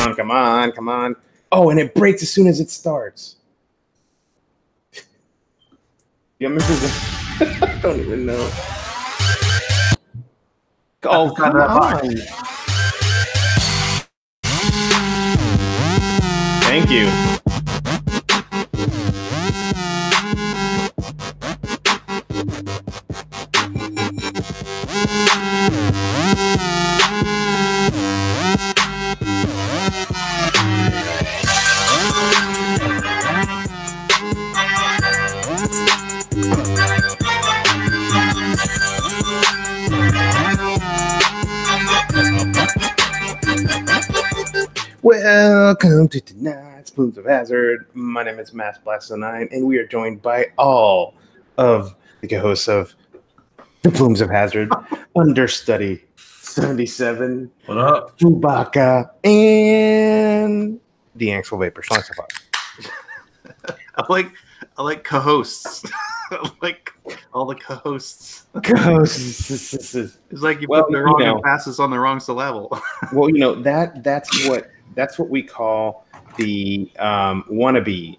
on. Oh, and it breaks as soon as it starts. You remember the... I don't even know. Oh, come on. Thank you. Welcome to tonight's Plumes of Hazard. My name is Mass Blast09, and we are joined by all of the co-hosts of the Plumes of Hazard, Understudy 77, what up, Chewbacca, and the Axel Vapor. I like co-hosts. I like all the co-hosts. Co-hosts. It's like you put the wrong emphasis on the wrong syllable. Well, that's what we call the wannabe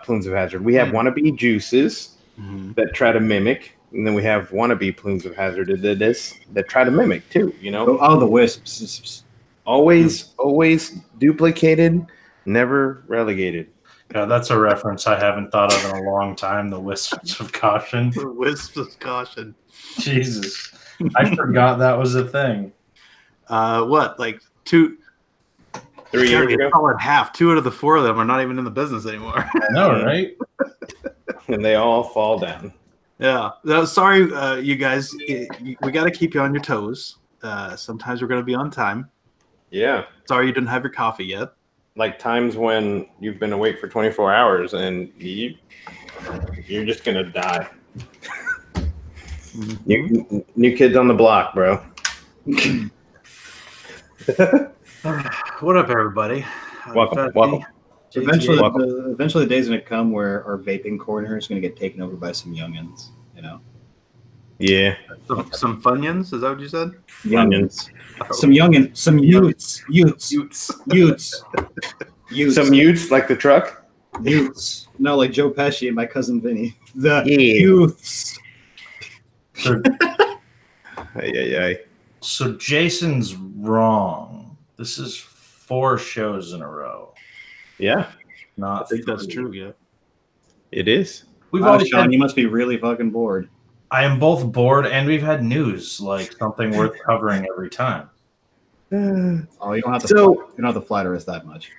Plumes of Hazard. We have wannabe juices that try to mimic, and then we have wannabe Plumes of Hazard that try to mimic too. You know, the wisps, always duplicated, never relegated. Yeah, that's a reference I haven't thought of in a long time. The wisps of caution. The wisps of caution. Jesus, I forgot that was a thing. What, like 3 years ago? Call it half. 2 out of the 4 of them are not even in the business anymore. I know, right? And they all fall down. Yeah. No, sorry, you guys. We got to keep you on your toes. Sometimes we're going to be on time. Yeah. Sorry you didn't have your coffee yet. Like times when you've been awake for 24 hours and you're just going to die. New kids on the block, bro. What up, everybody? Welcome. Eventually the day's going to come where our vaping corner is going to get taken over by some youngins, you know? Yeah. Some funyuns? Is that what you said? Youngins. Some youngins. Some utes. Some utes, like the truck? Utes. No, like Joe Pesci and my cousin Vinny. The youths. So Jason's wrong. This is 4 shows in a row. Yeah. I think that's true, yeah. It is. Sean, you must be really fucking bored. I am both bored and we've had news, like something worth covering every time. Oh, you don't have to flatter us that much.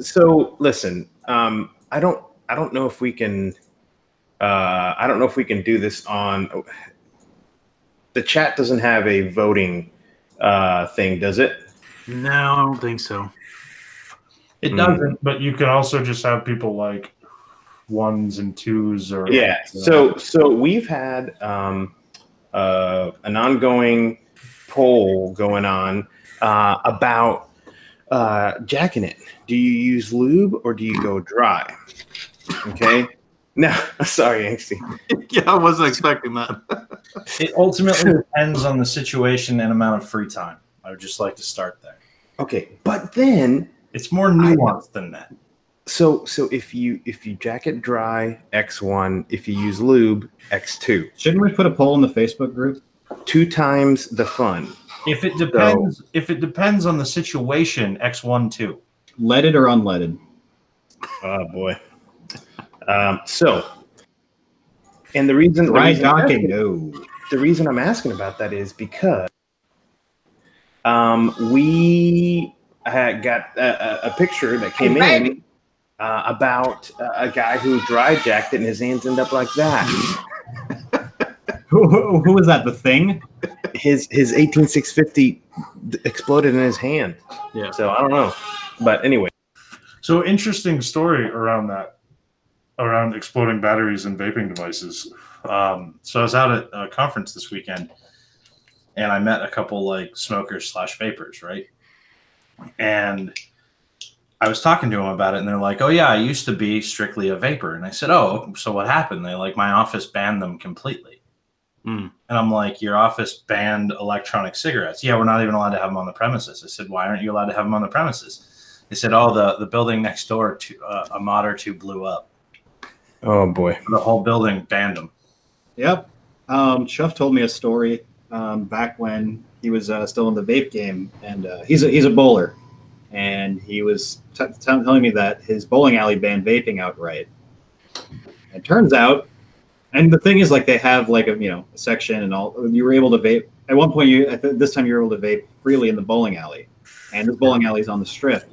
So listen, I don't know if we can do this on the chat. Doesn't have a voting thing, does it? No, I don't think so. It doesn't, but you can also just have people like 1s and 2s or So we've had an ongoing poll going on about jacking it. Do you use lube or do you go dry? Okay. No, sorry, Angsty. Yeah, I wasn't expecting that. It ultimately depends on the situation and amount of free time. I would just like to start there. Okay, but then it's more nuanced than that. So if you jack it dry, X1. If you use lube, X2. Shouldn't we put a poll in the Facebook group? 2 times the fun. If it depends on the situation, X1 too. Leaded or unleaded? Oh boy. And the reason I'm asking about that is because we had got a picture that came in about a guy who dry jacked it and his hands end up like that. Who was that? The Thing? His 18650 exploded in his hand. Yeah. So I don't know, but anyway. So interesting story around exploding batteries and vaping devices. So I was out at a conference this weekend, and I met a couple like smokers / vapors, right? And I was talking to them about it, and they're like, "Oh yeah, I used to be strictly a vapor." And I said, "Oh, so what happened?" They like, "My office banned them completely." And I'm like, "Your office banned electronic cigarettes?" "Yeah, we're not even allowed to have them on the premises." I said, "Why aren't you allowed to have them on the premises?" They said, "Oh, the building next door to a mod or two blew up." Oh boy! The whole building banned them. Yep. Chuff told me a story back when he was still in the vape game, and he's a bowler, and he was telling me that his bowling alley banned vaping outright. It turns out, and the thing is, like, they have like a section and all. You were able to vape at one point. This time you were able to vape freely in the bowling alley, and this bowling alley is on the strip.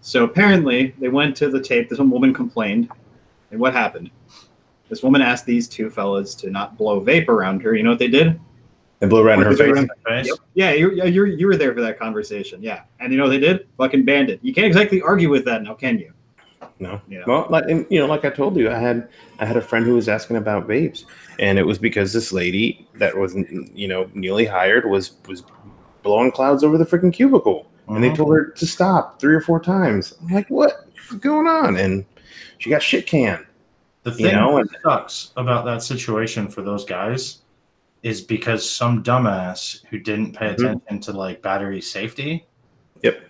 So apparently they went to the tape. This woman complained, and what happened? This woman asked these two fellas to not blow vape around her. You know what they did? They blew right in her face. Yep. Yeah, you were there for that conversation. Yeah, and you know what they did? Fucking banned it. You can't exactly argue with that now, can you? No. Well, like I told you, I had a friend who was asking about vapes, and it was because this lady that was newly hired was blowing clouds over the freaking cubicle, and they told her to stop 3 or 4 times. I'm like, what's going on? And she got shit canned. The thing that sucks about that situation for those guys is because some dumbass who didn't pay attention to like battery safety,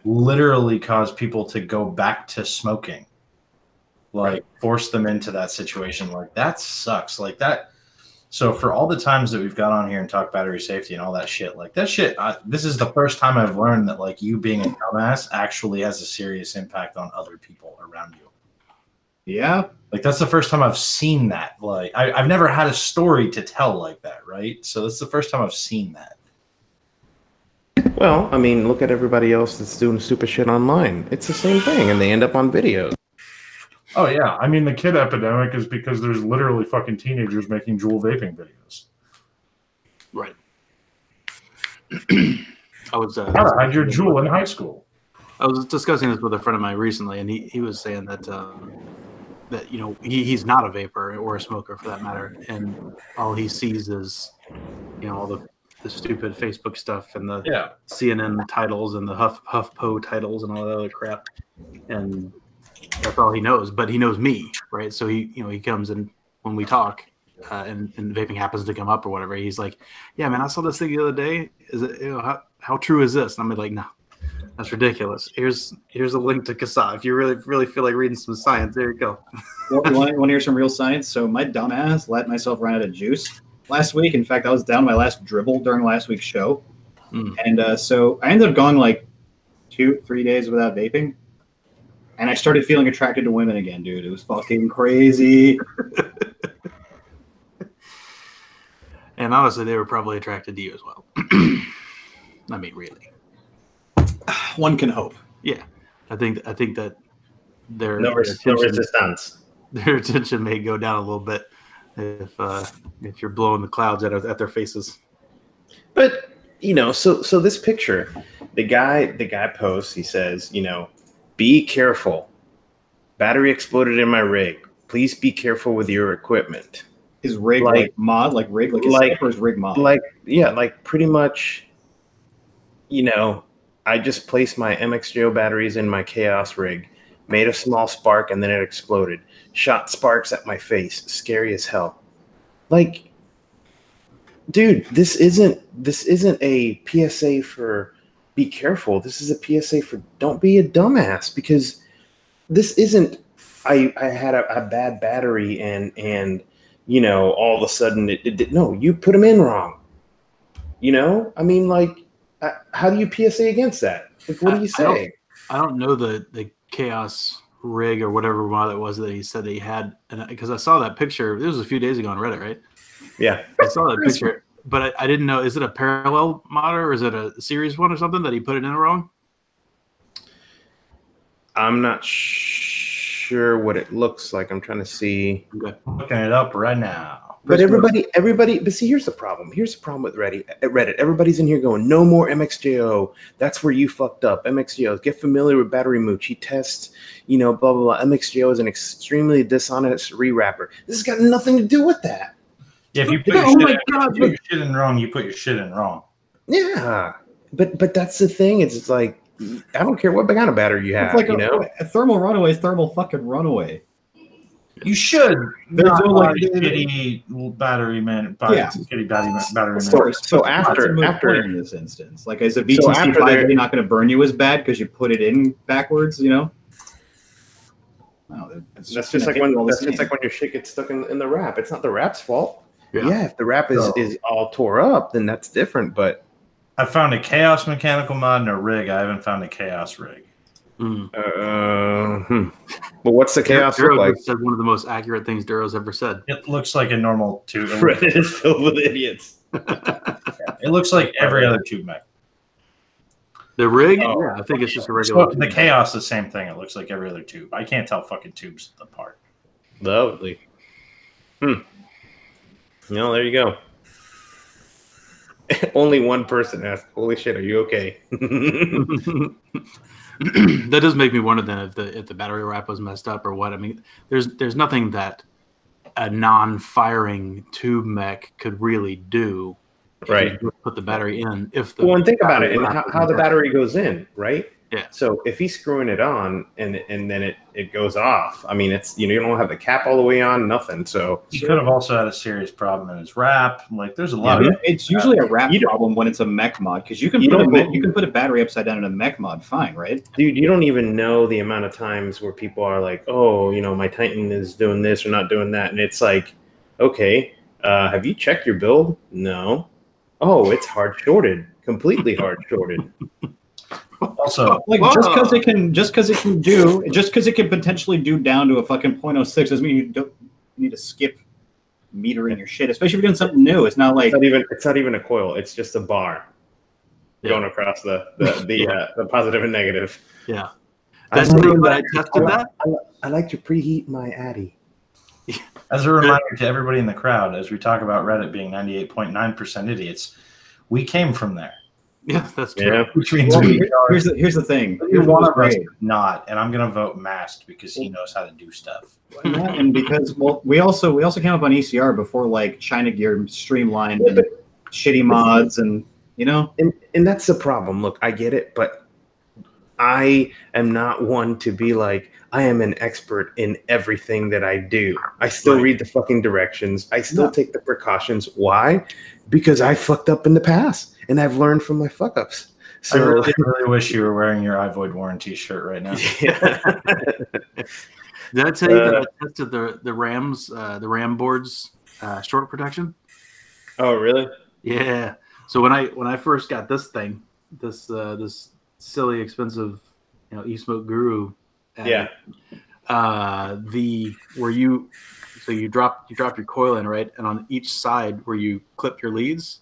literally caused people to go back to smoking, like force them into that situation. Like that sucks. Like that. So for all the times that we've got on here and talked battery safety and all that shit, like that shit, this is the first time I've learned that like you being a dumbass actually has a serious impact on other people around you. Yeah. Like that's the first time I've seen that. Like I've never had a story to tell like that, right? So that's the first time I've seen that. Well, I mean, look at everybody else that's doing stupid shit online. It's the same thing, and they end up on videos. Oh yeah, I mean the kid epidemic is because there's literally fucking teenagers making Juul vaping videos. Right. I was how to hide your Juul in high school. I was discussing this with a friend of mine recently, and he was saying that that he's not a vapor or a smoker for that matter, and all he sees is all the stupid Facebook stuff and the CNN titles and the HuffPo titles and all that other crap, and that's all he knows. But he knows me, right? So he comes and when we talk, and vaping happens to come up or whatever, he's like, "Yeah, man, I saw this thing the other day. Is it how true is this?" And I'm like, "No, that's ridiculous. Here's a link to Kasa. If you really feel like reading some science, there you go." You want to hear some real science? So my dumbass let myself run out of juice last week. In fact, I was down my last dribble during last week's show, and so I ended up going like 2-3 days without vaping, and I started feeling attracted to women again, dude. It was fucking crazy. And honestly, they were probably attracted to you as well. I mean, really. One can hope. Yeah, I think that their resistance. Their attention may go down a little bit if you're blowing the clouds at their faces. But so this picture, the guy posts. He says, "Be careful. Battery exploded in my rig. Please be careful with your equipment." His rig, like mod, like rig, like his or his rig mod, like pretty much. I just placed my MXGO batteries in my Chaos rig, made a small spark, and then it exploded. Shot sparks at my face. Scary as hell. Like, dude, this isn't a PSA for be careful. This is a PSA for don't be a dumbass, because this isn't I had a bad battery and all of a sudden it no, you put them in wrong. I mean, like, how do you PSA against that? Like, what do you say? I don't know the Chaos rig or whatever mod it was that he said that he had, and because I saw that picture, it was a few days ago on Reddit, right? Yeah, I saw that picture, but I didn't know, is it a parallel mod or is it a series one or something that he put it in wrong? I'm not sure what it looks like. I'm trying to see. Okay. Looking it up right now. But everybody, but see, here's the problem. Here's the problem with Reddit. Everybody's in here going, no more MXJO. That's where you fucked up. MXJO. Get familiar with Battery Mooch. He tests, blah, blah, blah. MXJO is an extremely dishonest re-rapper. This has got nothing to do with that. Yeah, if you put your shit in wrong, you put your shit in wrong. Yeah. But that's the thing. It's like, I don't care what kind of battery you have, It's like a thermal runaway is thermal fucking runaway. You should. There's Not no, buy like, shitty battery man. Buy Yeah. shitty battery Of man. course. So But that's a moot after- point in this instance, like, is a So VTC after 5A not going to burn you as bad because you put it in backwards? You know. No, That's just like when your shit gets stuck in the wrap. It's not the wrap's fault. Yeah, if the wrap is all tore up, then that's different. But I found a chaos mechanical mod and a rig. I haven't found a chaos rig. Well, what's the chaos look like? Said one of the most accurate things Duro's ever said. It looks like a normal tube. Reddit is filled with idiots. It looks like every other tube mech. The rig? Yeah, I think it's just a regular. So the chaos, the same thing. It looks like every other tube. I can't tell fucking tubes apart. Lovely. No, there you go. Only one person asked, "Holy shit, are you okay?" That does make me wonder then if the battery wrap was messed up or what. I mean, there's nothing that a non-firing tube mech could really do. Right. Put the battery in. And think about it, and how the battery goes in, right? Yeah. So if he's screwing it on and then it goes off, I mean, it's you don't have the cap all the way on, nothing. So he could have also had a serious problem in his wrap. Like, there's a lot of it's usually a wrap problem when it's a mech mod because you can put a battery upside down in a mech mod, fine, right? Dude, you don't even know the amount of times where people are like, "Oh, my Titan is doing this or not doing that," and it's like, okay, have you checked your build? No. Oh, it's hard shorted, completely hard shorted. Also, like just because it can potentially do down to a fucking 0.06 doesn't mean you need to skip metering your shit, especially if you're doing something new. It's not like it's not even a coil. It's just a bar going across the positive and negative. Yeah, I tested that. I like to preheat my Addy. As a reminder to everybody in the crowd, as we talk about Reddit being 98.9% idiots, we came from there. Yeah, that's true. Yeah. Which means here's the thing. Here's one of us not, and I'm gonna vote Mast because he knows how to do stuff. Yeah, and because we also came up on ECR before like China Gear streamlined and shitty mods and and that's the problem. Look, I get it, but I am not one to be like I am an expert in everything that I do. I still read the fucking directions. I still take the precautions. Why? Because I fucked up in the past and I've learned from my fuck ups. So I really wish you were wearing your I Void Warranty shirt right now. Yeah. Did I tell you that I tested the Ram boards short protection? Oh, really? Yeah. So when I first got this thing, this silly expensive e-smoke guru. Yeah. You drop your coil in, right, and on each side where you clip your leads,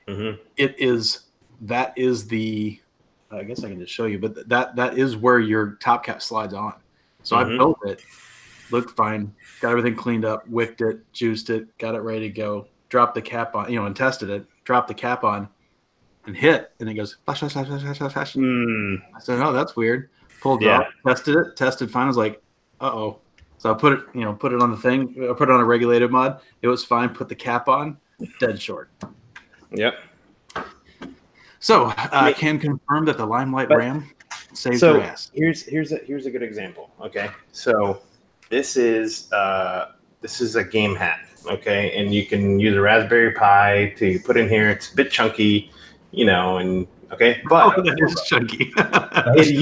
that is the I guess I can just show you, but that is where your top cap slides on. So I built it, looked fine, got everything cleaned up, wicked it, juiced it, got it ready to go, dropped the cap on, and tested it, dropped the cap on, and hit, and it goes flash, flash, flash, flash, flash, flash. I said, oh, that's weird. Pulled it off, tested fine. I was like, uh-oh. So I put it on the thing, I put it on a regulated mod. It was fine. Put the cap on, dead short. Yep. So I can confirm that the Limelight Ram saved your ass. Here's a good example. Okay, so this is a game hat. Okay, and you can use a Raspberry Pi to put in here. It's a bit chunky, and okay, but it's chunky. it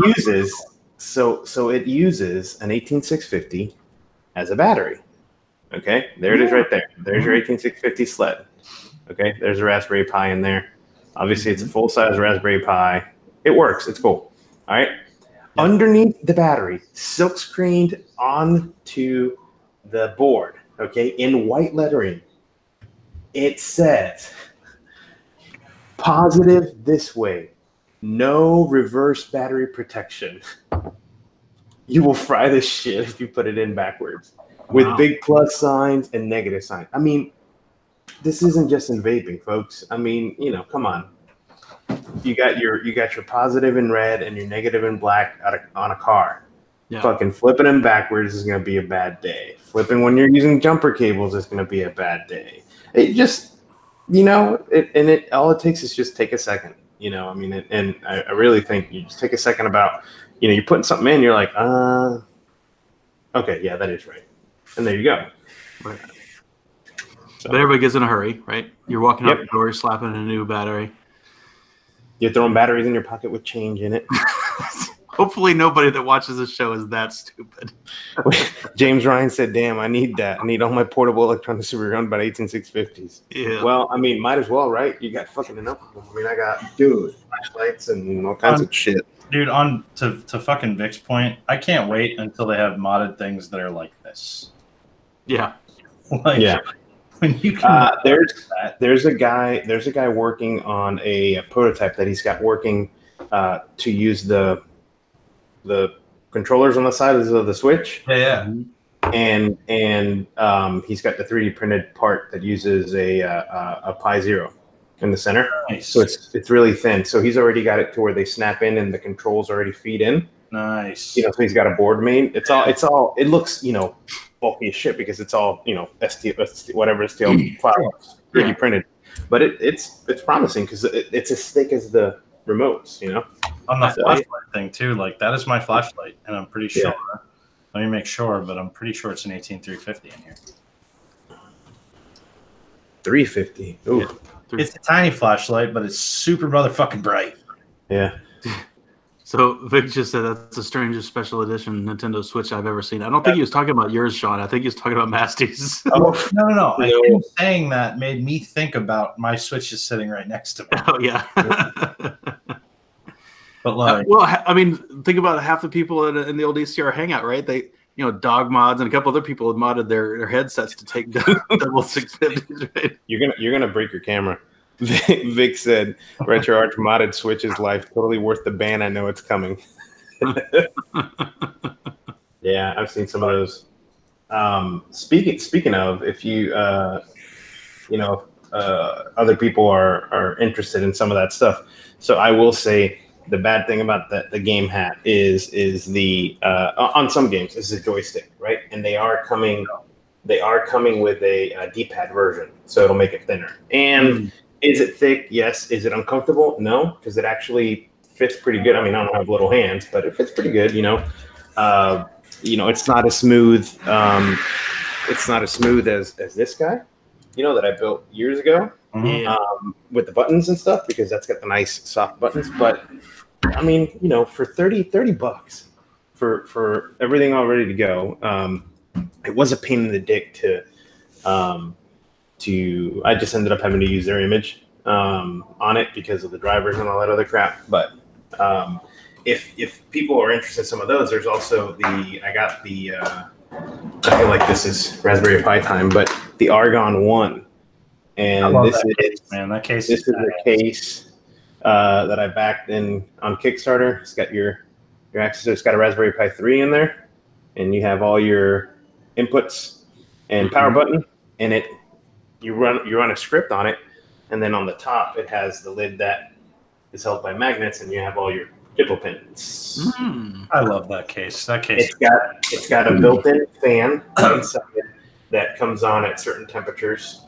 uses an 18650 as a battery. Okay, there it is right there. There's your 18650 sled. Okay, there's a Raspberry Pi in there. Obviously, it's a full-size Raspberry Pi. It works. It's cool. All right. Yeah. Underneath the battery, silk screened onto the board, okay, in white lettering, it says, positive this way, no reverse battery protection. You will fry this shit if you put it in backwards with big plus signs and negative signs. I mean, this isn't just in vaping, folks. I mean, come on. You got your positive in red and your negative in black on a car. Yeah. Fucking flipping them backwards is going to be a bad day. Flipping when you're using jumper cables is going to be a bad day. It just, all it takes is just take a second. I mean, and I really think you just take a second about, you're putting something in, you're like, okay, yeah, that is right. and there you go. Right. So, but everybody gets in a hurry, right? You're walking out Yep. the door, slapping a new battery. You're throwing batteries in your pocket with change in it. Hopefully nobody that watches this show is that stupid. James Ryan said, damn, I need that. I need all my portable electronics to be run by 18650s. Yeah. Well, I mean, might as well, right? You got fucking enough of them. I mean, I got flashlights and all kinds of shit. Dude, on to fucking Vic's point, I can't wait until they have modded things that are like this. Yeah. Like, Yeah. When you can there's a guy working on a prototype that he's got working to use the controllers on the sides of the Switch. Yeah. And he's got the 3D printed part that uses a Pi Zero in the center. Nice. So it's really thin. So he's already got it to where they snap in and the controls already feed in. Nice. So he's got a board main. It looks, bulky as shit because it's all, STL files, 3D printed. But it's promising because it's as thick as the remotes, On the flashlight thing too, like that is my flashlight, and I'm pretty sure. Let me make sure, but I'm pretty sure it's an 18350 in here. 350. Ooh. Yeah. It's a tiny flashlight, but it's super motherfucking bright. Yeah. So Vic just said that's the strangest special edition Nintendo Switch I've ever seen. I don't think he was talking about yours, Sean. I think he was talking about Masty's. Oh, no. I think saying that made me think about my Switch is sitting right next to me. Oh, yeah. But like, well, I mean, think about half the people in the old ECR hangout, right? They, Dog Mods and a couple other people had modded their headsets to take double 650s, right? You're gonna break your camera. Vic said, "Retro Arch modded Switch is life. Totally worth the ban. I know it's coming." Yeah, I've seen some of those. Speaking of, if you other people are interested in some of that stuff, so I will say the bad thing about the game hat is the on some games is the joystick, right? And they are coming with a D-pad version, so it'll make it thinner. And is it thick? Yes. Is it uncomfortable? No, because it actually fits pretty good. I mean, I don't have little hands, but it fits pretty good. It's not as smooth. It's not as smooth as this guy, that I built years ago with the buttons and stuff, because that's got the nice soft buttons. But I mean, for $30 for everything all ready to go, it was a pain in the dick to I just ended up having to use their image on it because of the drivers and all that other crap. But if people are interested in some of those, there's also I feel like this is Raspberry Pi time, but the Argon 1. And this is a case that I backed in on Kickstarter. It's got your access. It's got a Raspberry Pi 3 in there, and you have all your inputs and power button, and you run a script on it, and then on the top it has the lid that is held by magnets, and you have all your dipple pins. I love that case. It's got a built-in fan inside it that comes on at certain temperatures,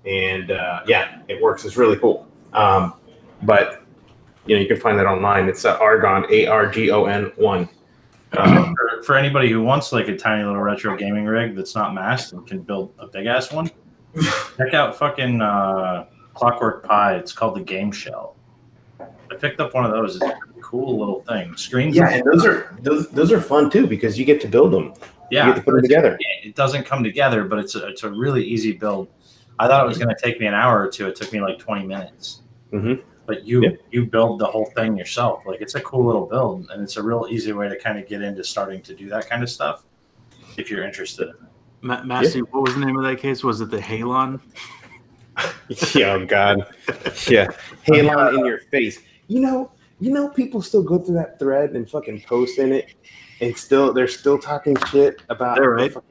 and it works. It's really cool. But you can find that online. It's Argon, ARGON 1. For anybody who wants like a tiny little retro gaming rig that's not masked and can build a big ass one, check out fucking Clockwork Pi. It's called the Game Shell. I picked up one of those. It's a pretty cool little thing. Screens. Yeah, and those are fun too because you get to build them. Yeah, you get to put them together. It doesn't come together, but it's a really easy build. I thought it was going to take me an hour or two. It took me like 20 minutes. Mm-hmm. But you build the whole thing yourself. Like, it's a cool little build, and it's a real easy way to kind of get into starting to do that kind of stuff if you're interested in it. Massey, what was the name of that case? Was it the Halon? Yeah, oh God. Yeah. Halon in your face. People still go through that thread and fucking post in it, and they're still talking shit about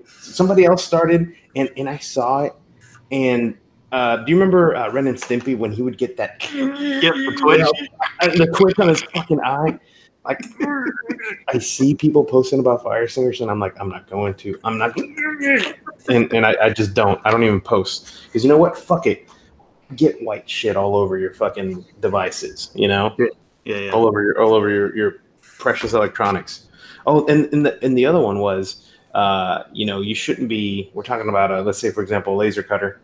somebody else started, and I saw it. And do you remember Ren and Stimpy when he would get that the twitch? The twitch on his fucking eye? Like, I see people posting about fire singers, and I'm like, I'm not going to. And I just don't. I don't even post. Because you know what? Fuck it. Get white shit all over your fucking devices, Yeah. All over your precious electronics. Oh, and the other one was you shouldn't be. We're talking about let's say, for example, a laser cutter.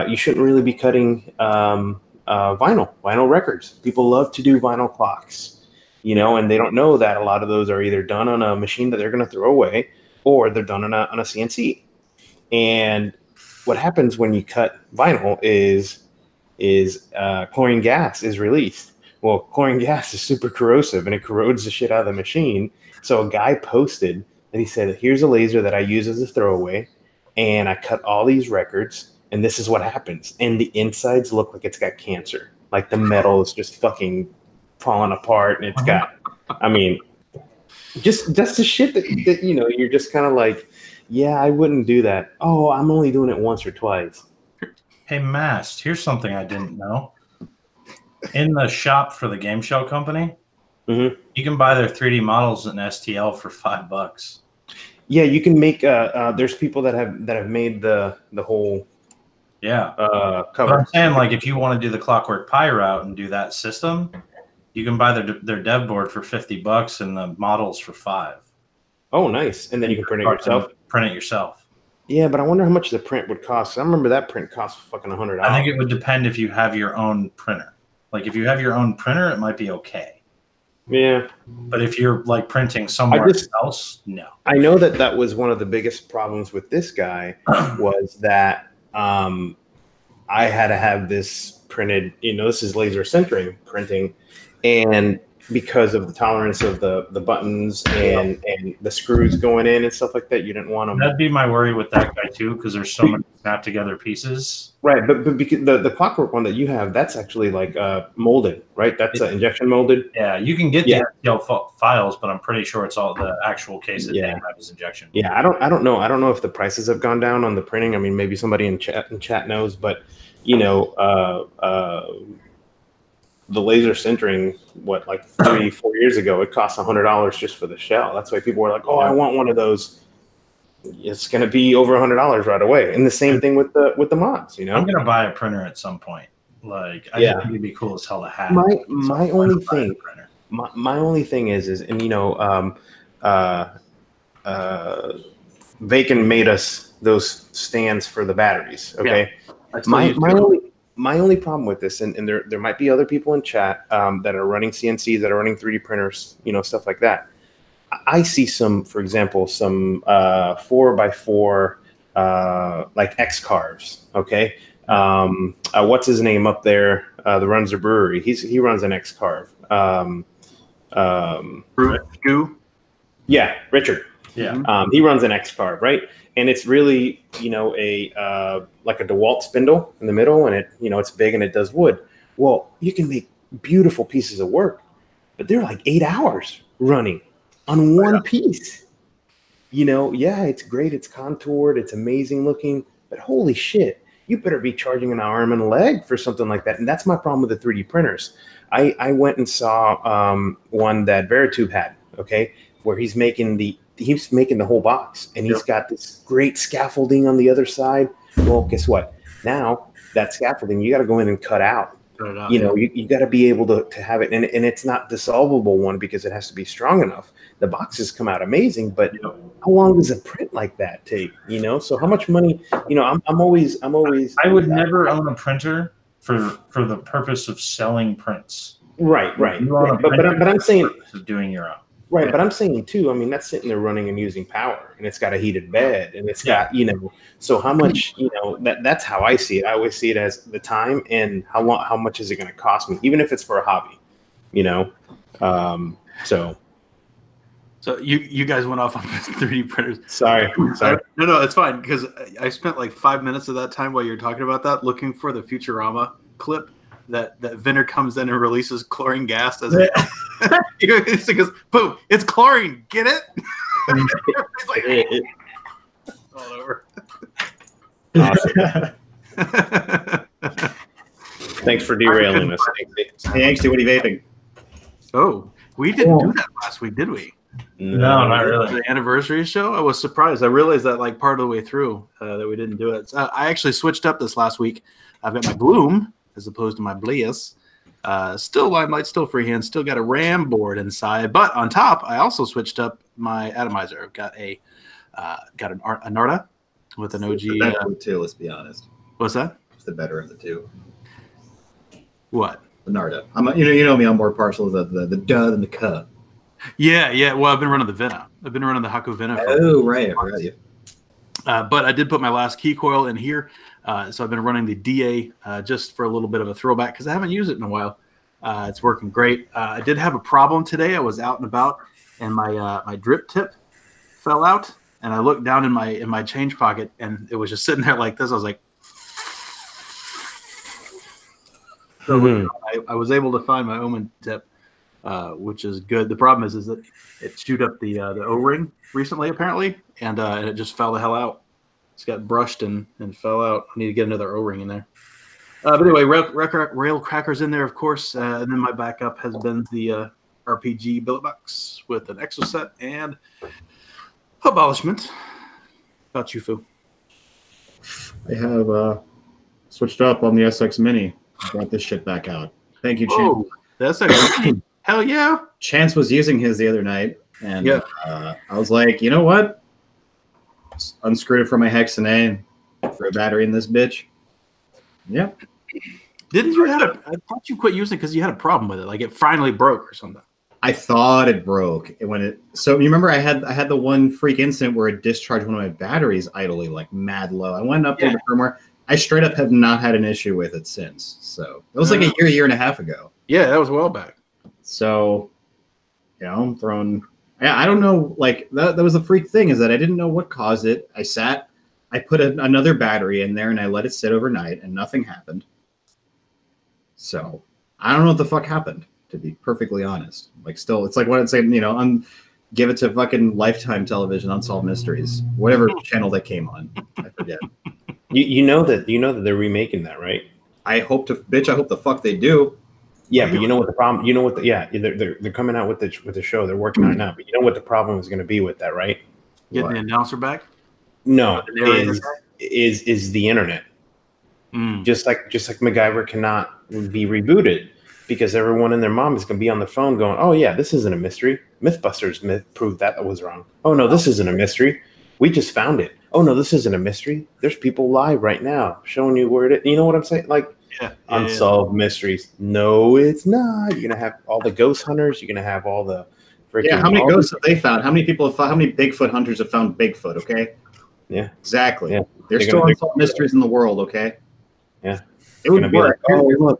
You shouldn't really be cutting vinyl records. People love to do vinyl clocks, and they don't know that a lot of those are either done on a machine that they're going to throw away, or they're done on a CNC. And what happens when you cut vinyl is chlorine gas is released. Well, chlorine gas is super corrosive, and it corrodes the shit out of the machine. So a guy posted, and he said, here's a laser that I use as a throwaway, and I cut all these records, and this is what happens. And the insides look like it's got cancer. Like the metal is just fucking falling apart, and it's got, just the shit that you're just kind of like, yeah, I wouldn't do that. Oh, I'm only doing it once or twice. Hey, Mast, here's something I didn't know. In the shop for the Game Shell company, you can buy their 3D models in STL for $5. Yeah, you can make. There's people that have made the whole. Cover. But I'm saying, like, if you want to do the Clockwork Pi route and do that system, you can buy their dev board for $50 and the models for $5. Oh, nice! And then you can print it yourself. Print it yourself. Yeah, but I wonder how much the print would cost. I remember that print cost fucking $100. I think it would depend if you have your own printer. Like, if you have your own printer, it might be okay. Yeah. But if you're, like, printing somewhere else, no. I know that was one of the biggest problems with this guy was that I had to have this printed, this is laser sintering printing, and because of the tolerance of the buttons and the screws going in and stuff like that, you didn't want them. That'd be my worry with that guy too, because there's so many snap together pieces. Right, but because the Clockwork one that you have, that's actually like molded, right? That's injection molded. Yeah, you can get the STL files, but I'm pretty sure it's all the actual case that they have is injection molded. Yeah, I don't know. I don't know if the prices have gone down on the printing. I mean, maybe somebody in chat knows, but the laser sintering, like 3-4 years ago, it cost $100 just for the shell. That's why people were like, "Oh, I want one of those." It's going to be over $100 right away. And the same thing with the mods. I'm going to buy a printer at some point. Like, I think it'd be cool as hell to have. My only thing is, and Vaken made us those stands for the batteries. Okay, my only problem with this, and there might be other people in chat that are running CNCs, that are running 3D printers, stuff like that. I see for example, some 4x4 like X carves. Okay, what's his name up there? That runs the brewery. He runs an X carve. Yeah, Richard. Yeah. He runs an X carve, right? And it's really, a like a DeWalt spindle in the middle, and it's big and it does wood. Well, you can make beautiful pieces of work, but they're like 8 hours running on one piece. It's great, it's contoured, it's amazing looking, but holy shit, you better be charging an arm and a leg for something like that. And that's my problem with the 3D printers. I went and saw one that Veritube had, okay, where he's making the whole box, and he's got this great scaffolding on the other side. Well, guess what? Now that scaffolding, you got to go in and cut out. You got to be able to have it, and it's not dissolvable one because it has to be strong enough. The boxes come out amazing, but how long does a print like that take? So how much money? I'm always. I would never own a printer for the purpose of selling prints. Right. But I'm saying doing your own. Right, but I'm saying too, that's sitting there running and using power, and it's got a heated bed, and it's got, so how much, that's how I see it. I always see it as the time and how much is it going to cost me, even if it's for a hobby, so you guys went off on 3D printers. Sorry. No, it's fine, because I spent like 5 minutes of that time while you're talking about that looking for the Futurama clip that Vinner comes in and releases chlorine gas as he goes, boom, it's chlorine, get it? It's like, all over. Awesome. Thanks for derailing us. Hey, Angsty, what are you vaping? Oh, we didn't do that last week, did we? No, not really. The anniversary show? I was surprised. I realized that like part of the way through that we didn't do it. I actually switched up this last week. I've got my Bloom as opposed to my Blias. Still Limelight, still freehand, still got a RAM board inside. But on top, I also switched up my atomizer. I've got a got a Narda with an OG. The better of the two, let's be honest. What's that? It's the better of the two. What? The Narda. You know me. I'm more partial to the dud and the cup. Yeah. Well, I've been running the Vena. I've been running the Haku Vena. Oh, right. But I did put my last key coil in here. So I've been running the DA just for a little bit of a throwback because I haven't used it in a while. It's working great. I did have a problem today. I was out and about, and my drip tip fell out, and I looked down in my change pocket, and it was just sitting there like this. I was like, so I was able to find my Omen tip, which is good. The problem is that it chewed up the O-ring recently, apparently, and it just fell the hell out. It's got brushed and fell out. I need to get another O-ring in there. But anyway, rail crackers in there, of course. And then my backup has been the RPG billet box with an exoset and abolishment. How about you, Fu? I have switched up on the SX Mini. Brought this shit back out. Thank you, Chance. That's a hell yeah. Chance was using his the other night, and I was like, you know what? Unscrewed it from my Hexane, threw a battery in this bitch. Yep. Didn't you I thought you quit using it because you had a problem with it. Like it finally broke or something. I thought it broke. So you remember I had the one freak incident where it discharged one of my batteries idly, like mad low. I went up there to firmware. I straight up have not had an issue with it since. So it was like a year and a half ago. Yeah, that was a while back. So, I'm throwing. I don't know. Like that was the freak thing is that I didn't know what caused it. I put another battery in there and I let it sit overnight and nothing happened. So I don't know what the fuck happened, to be perfectly honest. Like still, it's like what I'd say, give it to fucking Lifetime Television, Unsolved Mysteries, whatever channel that came on. I forget. You know that they're remaking that, right? I hope the fuck they do. Yeah, but you know what the problem? You know what? They're coming out with the show. They're working on it now. But you know what the problem is going to be with that, right? Getting the announcer back. No, is the internet. Just like MacGyver cannot be rebooted because everyone and their mom is going to be on the phone going, "Oh yeah, this isn't a mystery. MythBusters proved that was wrong. Oh no, this isn't a mystery. We just found it. Oh no, this isn't a mystery. There's people live right now showing you where it is." You know what I'm saying? Like unsolved mysteries. No, it's not. You're gonna have all the ghost hunters. You're gonna have all the freaking. Yeah, how many ghosts have they found? How many people have found? How many Bigfoot hunters have found Bigfoot? Okay. Yeah. Exactly. Yeah. There's still unsolved mysteries in the world. Okay. Yeah. It would be work. like, oh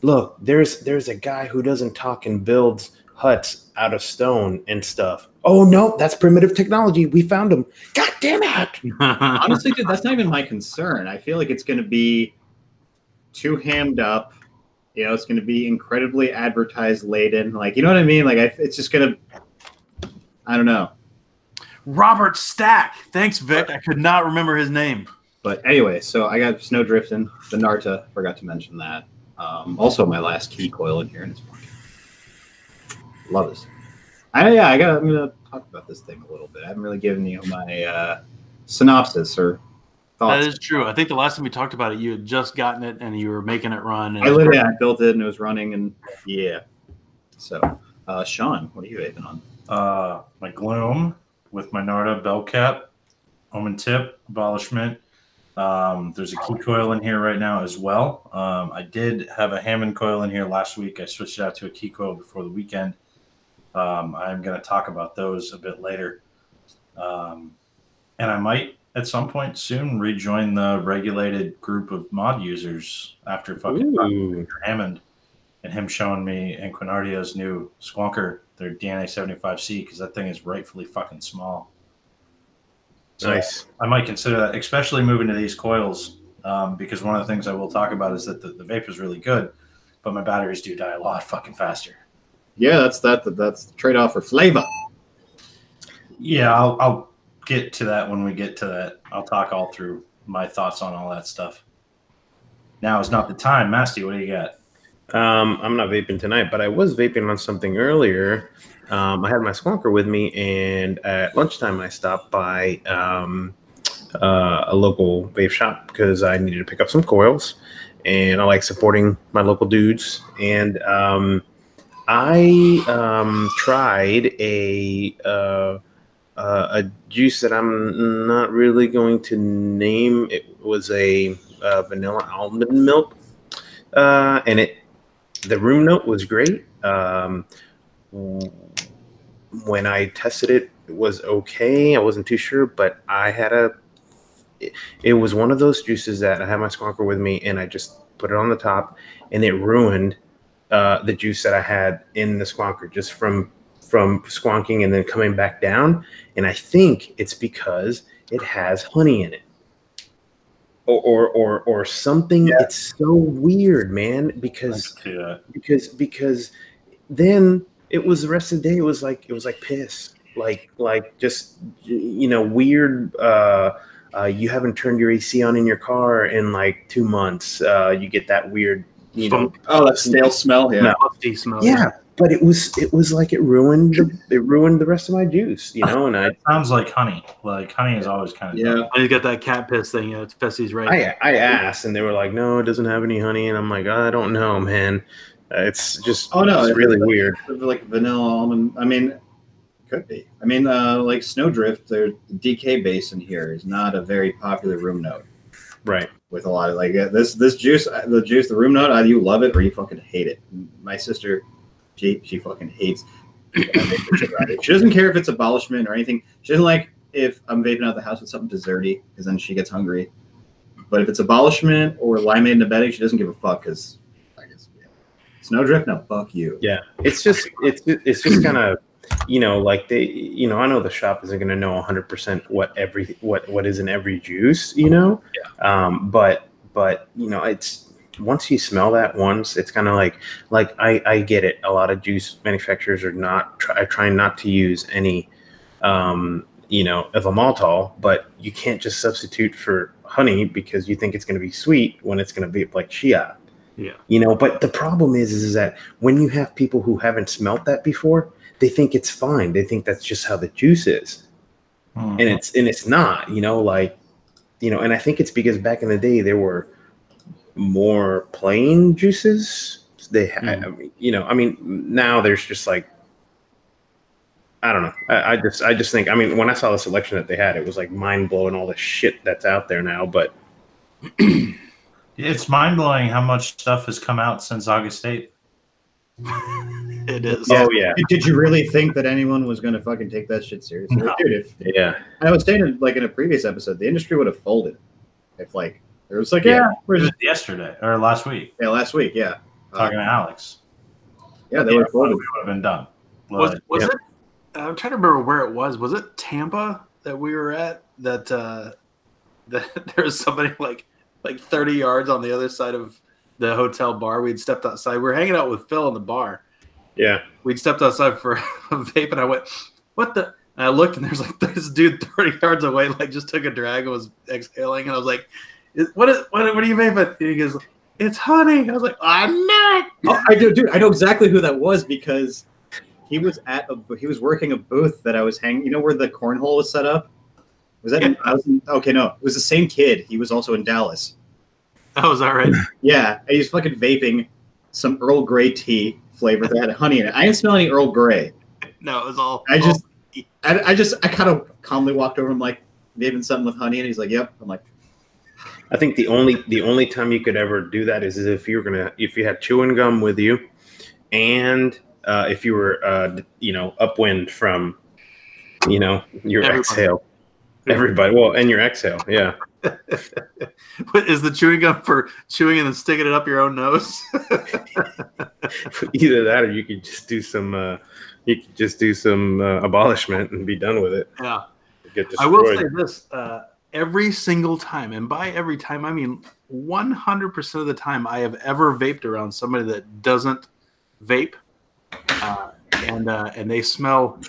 look. There's a guy who doesn't talk and builds huts out of stone and stuff. Oh no, that's primitive technology. We found him. God damn it! Honestly, dude, that's not even my concern. I feel like it's going to be too hammed up. It's going to be incredibly advertised laden. Like, you know what I mean? Like, it's just going to. I don't know. Robert Stack. Thanks, Vic. I could not remember his name. But anyway, so I got Snowdrifting, the Narta. Forgot to mention that. Also, my last key coil in here, and it's fucking love this. I'm gonna talk about this thing a little bit. I haven't really given you my synopsis or thoughts. That is true. I think the last time we talked about it, you had just gotten it and you were making it run. And I built it and it was running, and yeah. So, Sean, what are you vaping on? My Gloom with my Narda bell cap, Omen tip, abolishment. There's a key coil in here right now as well. I did have a Hammond coil in here last week. I switched it out to a key coil before the weekend. I'm going to talk about those a bit later. And I might, at some point soon, rejoin the regulated group of mod users after fucking talking to Hammond and him showing me Inquinardio's new Squonker, their DNA 75C, because that thing is rightfully fucking small. So nice. I might consider that, especially moving to these coils, because one of the things I will talk about is that the vape is really good, but my batteries do die a lot fucking faster. Yeah, that's the trade-off for flavor. Yeah, I'll get to that when we get to that. I'll talk all through my thoughts on all that stuff. Now is not the time. Masty, what do you got? I'm not vaping tonight, but I was vaping on something earlier. I had my Squonker with me, and at lunchtime I stopped by a local vape shop because I needed to pick up some coils, and I like supporting my local dudes. And I tried a a juice that I'm not really going to name. It was a vanilla almond milk, and the room note was great. When I tested it, it was okay. I wasn't too sure, but it was one of those juices that I had my squonker with me, and I just put it on the top, and it ruined the juice that I had in the squonker just from squonking and then coming back down. And I think it's because it has honey in it, or something. Yeah. It's so weird, man. Because then it was the rest of the day. It was like piss, like just weird. You haven't turned your AC on in your car in like 2 months. You get that weird, that stale smell. Yeah, musty smell. Yeah, but it was like it ruined the rest of my juice, And it sounds like honey. Like honey is always kind of And you got that cat piss thing. It's Fessy's right. I asked, and they were like, "No, it doesn't have any honey." And I'm like, "I don't know, man. It's just it's really weird." Like vanilla almond. I mean. Could be. I mean, like Snowdrift, the DK base in here is not a very popular room note. Right. With a lot of this juice, the room note, either you love it or you fucking hate it. My sister, she fucking hates it. She doesn't care if it's abolishment or anything. She doesn't like if I'm vaping out the house with something desserty because then she gets hungry. But if it's abolishment or limeade in the bedding, she doesn't give a fuck because I guess Snowdrift, no, fuck you. Yeah. It's just kind of like I know the shop isn't going to know 100% what is in every juice, Yeah. But it's once you smell that once, it's kind of like I get it. A lot of juice manufacturers are trying not to use any, of a maltol, but you can't just substitute for honey because you think it's going to be sweet when it's going to be like Shia. Yeah. But the problem is that when you have people who haven't smelt that before, they think it's fine. They think that's just how the juice is. And it's not, and I think it's because back in the day there were more plain juices. They had, now there's just like, I don't know. I just think, when I saw the selection that they had, it was like mind blowing all the shit that's out there now, but it's mind blowing how much stuff has come out since August 8th. It is. Oh yeah. Did you really think that anyone was going to fucking take that shit seriously? No. Dude, I was saying in a previous episode, the industry would have folded if there was yesterday or last week. Yeah, last week. Yeah. Talking to Alex. Yeah, they would have folded. We would have been done. Was it? I'm trying to remember where it was. Was it Tampa that we were at? That there was somebody like 30 yards on the other side of the hotel bar. We'd stepped outside. We were hanging out with Phil in the bar. Yeah. We'd stepped outside for a vape, and I went, "What the?" And I looked, and there's this dude 30 yards away, just took a drag and was exhaling. And I was like, "What are you vaping?" And he goes, "It's honey." I was like, "I know it." Oh, I do, dude. I know exactly who that was because he was he was working a booth that I was hanging. You know where the cornhole was set up? Was that? Yeah. Okay, no, it was the same kid. He was also in Dallas. Oh, is that right? Yeah, he was fucking vaping some Earl Grey tea flavor that had honey in it. I didn't smell any Earl Grey. No, it was all. I kind of calmly walked over. I'm like, vaping something with honey, and he's like, "Yep." I'm like, I think the only time you could ever do that is if you had chewing gum with you, and if you were upwind from your exhale. Everybody, well, and your exhale, yeah. Is the chewing gum for chewing and then sticking it up your own nose? Either that, or you could just do some abolishment and be done with it. Yeah. Get destroyed. I will say this: every single time, and by every time I mean 100% of the time I have ever vaped around somebody that doesn't vape, and they smell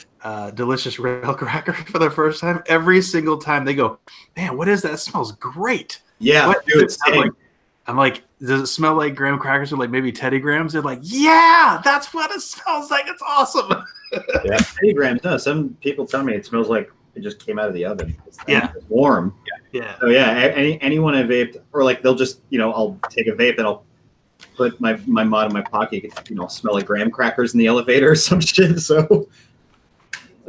delicious rail cracker for the first time. Every single time they go, "Man, what is that? It smells great." Yeah, dude, I'm like, does it smell like graham crackers or maybe Teddy Grahams? They're like, yeah, that's what it smells like. It's awesome. Yeah, Teddy Grahams does. Some people tell me it smells like it just came out of the oven. It's warm. Yeah. So yeah, anyone I vaped, or they'll just I'll take a vape and I'll put my mod in my pocket. Smell like graham crackers in the elevator or some shit. So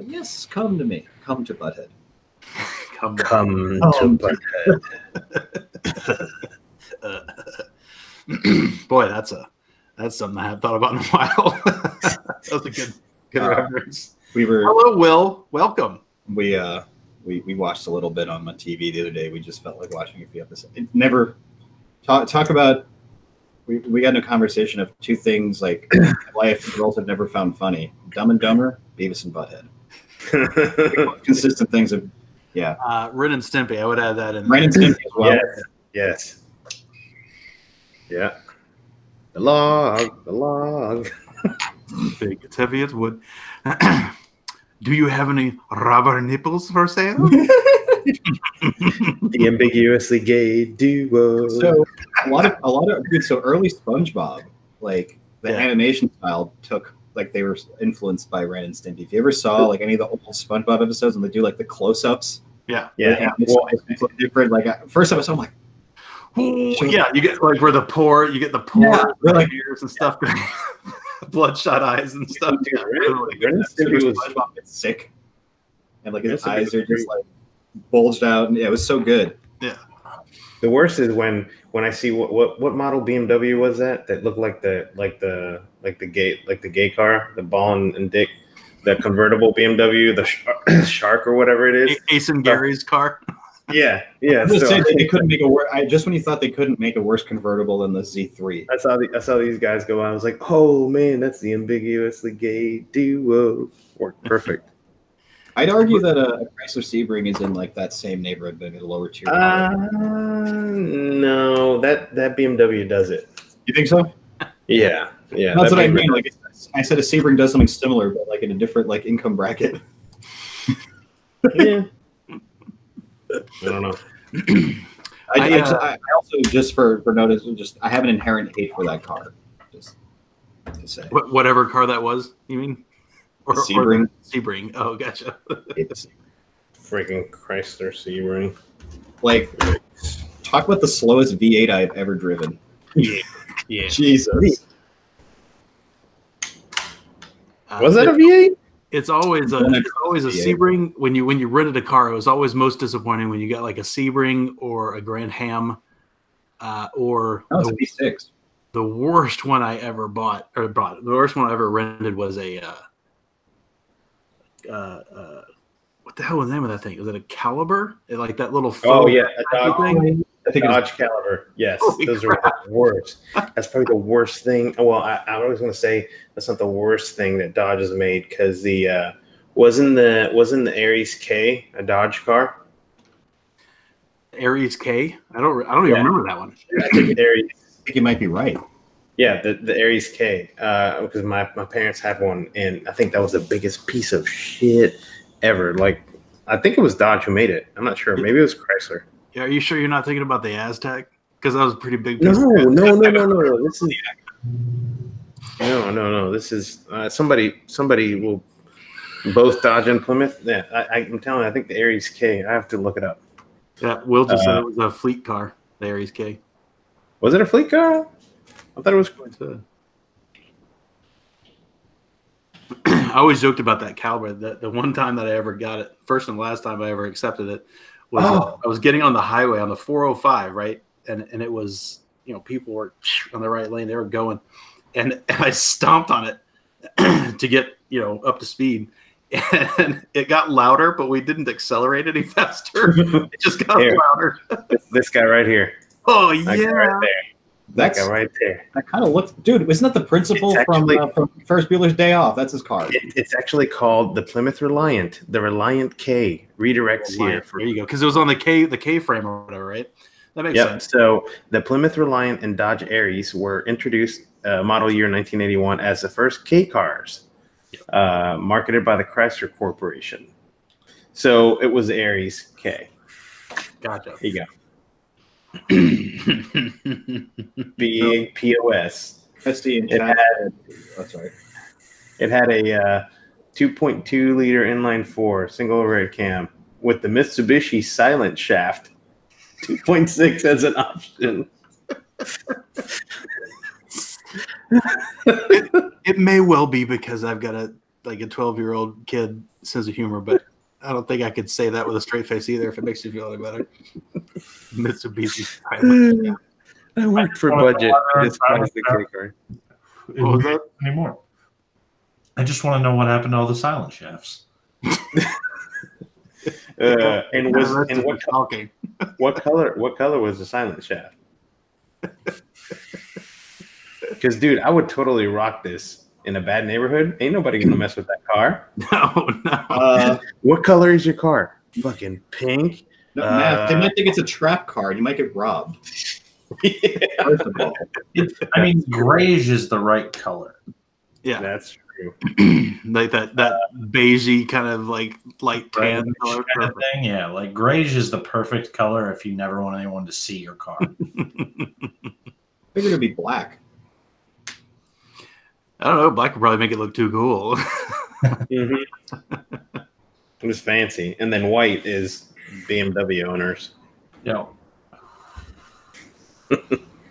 yes, come to me. come to Butthead. Come to Butthead. Boy, that's something I haven't thought about in a while. That was a good reference. Hello, Will. Welcome. We watched a little bit on my TV the other day. We just felt like watching a few episodes. It never talk about. We got in a conversation of two things like life girls have never found funny: Dumb and Dumber, Beavis and Butthead. Consistent things of Ren and Stimpy. I would add that in. Ren and Stimpy as well. Yes. Yeah. The log. Big, it's heavy as wood. Do you have any rubber nipples for sale? The ambiguously gay duo. So a lot of so early SpongeBob, like the animation style took like they were influenced by Ren and Stimpy. If you ever saw like any of the old SpongeBob episodes when they do like the close-ups, yeah. Well, it's different. Like first episode, I'm like, yeah, you get like where the pores, like ears and stuff, bloodshot eyes and stuff. Dude, SpongeBob gets sick, and like his eyes are just like bulged out, and it was so good. Yeah. The worst is when I see what model BMW was that looked like the gay car, the ball and dick, the convertible BMW, the shark or whatever it is. Ace and Gary's car. Yeah. So they couldn't make a worse. Just when you thought they couldn't make a worse convertible than the Z3. I saw these guys go out. I was like, oh man, that's the ambiguously gay duo. Worked perfect. I'd argue that a Chrysler Sebring is in like that same neighborhood, but in a lower tier. No, that BMW does it. You think so? Yeah. That's what I mean. Like I said, a Sebring does something similar, but like in a different like income bracket. Yeah. I don't know. I also just for notice, I have an inherent hate for that car. Just to say, whatever car that was, you mean? Or Sebring. Sebring. Oh, gotcha. It's freaking Chrysler Sebring. Like, talk about the slowest V8 I've ever driven. Yeah. Jesus. Was that a V8? It's always a Sebring. When you rented a car, it was always most disappointing when you got like a Sebring or a Grand Ham, or a V6. The worst one I ever bought. The worst one I ever rented was a what the hell was the name of that thing? Was it a Caliber? Like that little a Dodge thing? I think Dodge Caliber. Yes, those are the worst. That's probably the worst thing. Well, I was going to say that's not the worst thing that Dodge has made because the wasn't the Aries K a Dodge car? Aries K? I don't even remember that one. I think Aries. I think you might be right. Yeah, the Aries K, because my parents had one, and I think that was the biggest piece of shit ever. Like, I think it was Dodge who made it. I'm not sure. Maybe it was Chrysler. Yeah, are you sure you're not thinking about the Aztec? Because that was a pretty big piece. No. This is no. This is somebody will both Dodge and Plymouth. Yeah, I'm telling you, I think the Aries K. I have to look it up. Yeah, Will just said it was a fleet car. The Aries K. Was it a fleet car? I thought it was. I always joked about that Caliber. The one time that I ever got it, first and last time I ever accepted it, was I was getting on the highway on the 405, right? And it was, people were on the right lane. They were going. And I stomped on it to get, up to speed. And it got louder, but we didn't accelerate any faster. It just got louder. This guy right here. Oh, yeah. Right there. That guy right there. That kind of looks, dude. Isn't that the principal from Ferris Bueller's Day Off? That's his car. It's actually called the Plymouth Reliant. The Reliant K redirects here. There you go, because it was on the K frame or whatever, right? That makes sense. So the Plymouth Reliant and Dodge Aries were introduced model year 1981 as the first K cars, marketed by the Chrysler Corporation. So it was the Aries K. Gotcha. Here you go. Big POS. It had a 2.2 liter inline 4 single overhead cam with the Mitsubishi silent shaft 2.6 as an option. It may well be because I've got a 12-year-old kid sense of humor, but I don't think I could say that with a straight face either. If it makes you feel any better, Mitsubishi. I worked for budget. I despised the K card. What was that? Anymore. I just want to know what happened to all the silent shafts. What color was the silent shaft? Because, dude, I would totally rock this in a bad neighborhood. Ain't nobody gonna mess with that car. No. What color is your car? Fucking pink. No, Matt, they might think it's a trap car and you might get robbed. First of all, I mean, grayish is the right color. Yeah, that's true. Like that beigey kind of like light tan color kind of thing. Yeah, like grayish is the perfect color if you never want anyone to see your car. I figured it'd be black. I don't know. Black would probably make it look too cool. It was fancy, and then white is BMW owners. Yeah.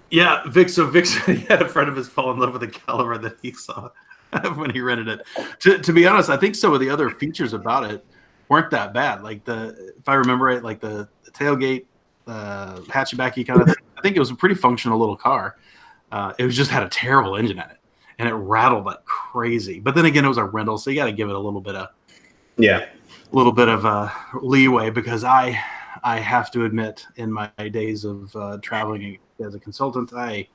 Yeah, Vic. So Vic said he had a friend of his fall in love with a caliber that he saw when he rented it. To be honest, I think some of the other features about it weren't that bad. Like if I remember it, like the tailgate, hatchbacky kind of thing. I think it was a pretty functional little car. It was just had a terrible engine in it, and it rattled like crazy. But then again, it was a rental, so you got to give it a little bit of leeway, because I have to admit, in my days of traveling as a consultant, I